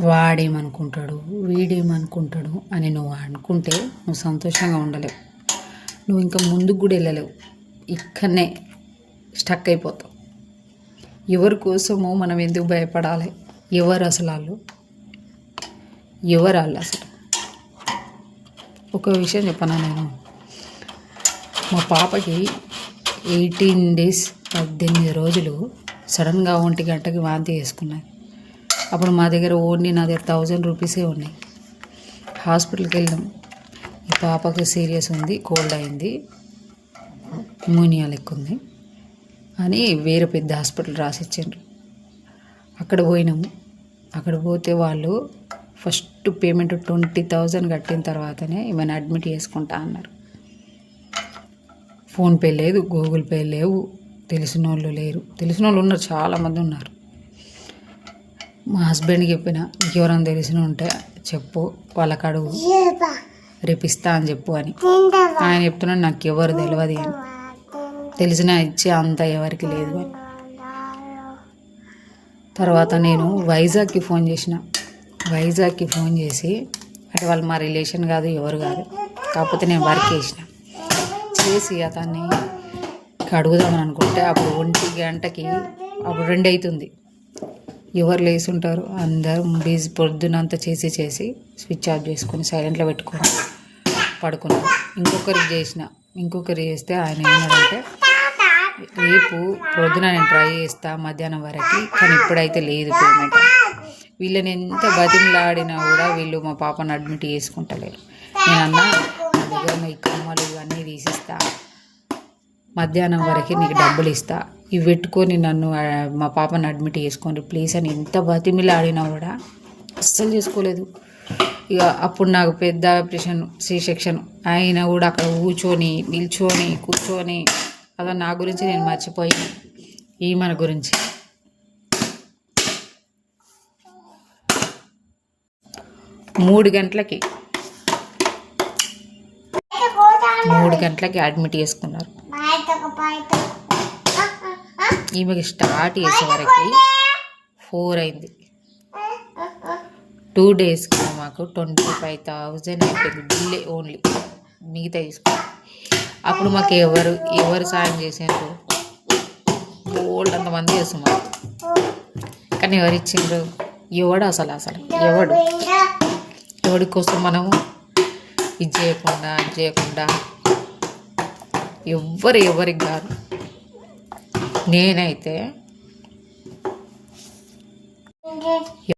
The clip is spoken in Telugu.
వాడేమనుకుంటాడు వీడేమనుకుంటాడు అని నువ్వు అనుకుంటే నువ్వు సంతోషంగా ఉండలేవు. నువ్వు ఇంకా ముందుకు కూడా వెళ్ళలేవు. ఇక్కడనే స్టక్ అయిపోతావు. ఎవరి కోసమో మనం ఎందుకు భయపడాలి? ఎవరు అసలు వాళ్ళు? ఎవరు వాళ్ళు అసలు? ఒక విషయం చెప్పనా, నేను మా పాపకి 18 days 18 రోజులు సడన్గా 1 గంటకి వాంతి చేసుకున్నాయి. అప్పుడు మా దగ్గర ఓన్లీ నా దగ్గర 1000 రూపీసే ఉన్నాయి. హాస్పిటల్కి వెళ్ళాం. ఈ పాపకి సీరియస్ ఉంది, కోల్డ్ అయింది, న్యూమోనియా లెక్క ఉంది అని వేరే పెద్ద హాస్పిటల్ రాసిచ్చారు. అక్కడ పోయినాము. అక్కడ పోతే వాళ్ళు ఫస్ట్ పేమెంట్ 20,000 కట్టిన తర్వాతనే ఏమైనా అడ్మిట్ చేసుకుంటా అన్నారు. ఫోన్పే లేదు, గూగుల్ పే లేవు, తెలిసిన వాళ్ళు లేరు. తెలిసిన వాళ్ళు ఉన్నారు, చాలామంది ఉన్నారు. మా హస్బెండ్కి చెప్పిన, ఎవరైనా తెలిసిన ఉంటే చెప్పు, వాళ్ళకి అడుగు, రేపు ఇస్తా అని చెప్పు అని. ఆయన చెప్తున్నాడు నాకు ఎవరు తెలియదు అని, తెలిసిన ఇచ్చే అంత ఎవరికి లేదు అని. తర్వాత నేను వైజాగ్కి ఫోన్ చేసి, అంటే వాళ్ళు మా రిలేషన్ కాదు, ఎవరు కాదు, కాకపోతే నేను వర్క్ చేసి అతన్ని అడుగుదామని అనుకుంటే అప్పుడు 1 గంటకి అప్పుడు 2 అవుతుంది. ఎవరు లేచి ఉంటారు? అందరూ బిజీ. పొద్దునంతా చేసి స్విచ్ ఆఫ్ చేసుకొని సైలెంట్లో పెట్టుకొని పడుకున్నాను. ఇంకొకరు చేస్తే ఆయన ఏమన్నాడంటే, రేపు పొద్దున నేను ట్రై చేస్తా మధ్యాహ్నం వరకు, కానీ ఇప్పుడైతే లేదు పేమెంట్. వీళ్ళని ఎంత బతిమలాడినా కూడా వీళ్ళు మా పాపను అడ్మిట్ చేసుకుంటలేరు. నేను అన్నా, నా దగ్గర ఈ కమ్మలు ఇవన్నీ తీసిస్తా, మధ్యాహ్నం వరకు నీకు డబ్బులు ఇస్తా, ఇవి పెట్టుకొని నన్ను మా పాపను అడ్మిట్ చేసుకోండి ప్లీజ్ అని ఎంత బతిమిలాడినా కూడా అస్సలు చేసుకోలేదు. ఇక అప్పుడు నాకు పెద్ద ఆపరేషన్, C-సెక్షన్ అయినా కూడా అక్కడ కూర్చొని అలా నా గురించి నేను మర్చిపోయి మన గురించి 3 గంటలకి అడ్మిట్ చేసుకున్నారు. ఈమెకి స్టార్ట్ చేసే వరకు 4 అయింది. 2 daysకి మాకు 25,000 అయిపోయింది బిల్లే, ఓన్లీ మిగతా తీసుకున్నాం. అప్పుడు మాకు ఎవరు సాయం చేసారు? బోల్డ్ అంతమంది చేస్తున్నారు, కానీ ఎవరు ఇచ్చిండ్రు? ఎవడు అసలు ఎవడి కోసం మనము ఇది చేయకుండా ఎవరికి కాదు. నేనైతే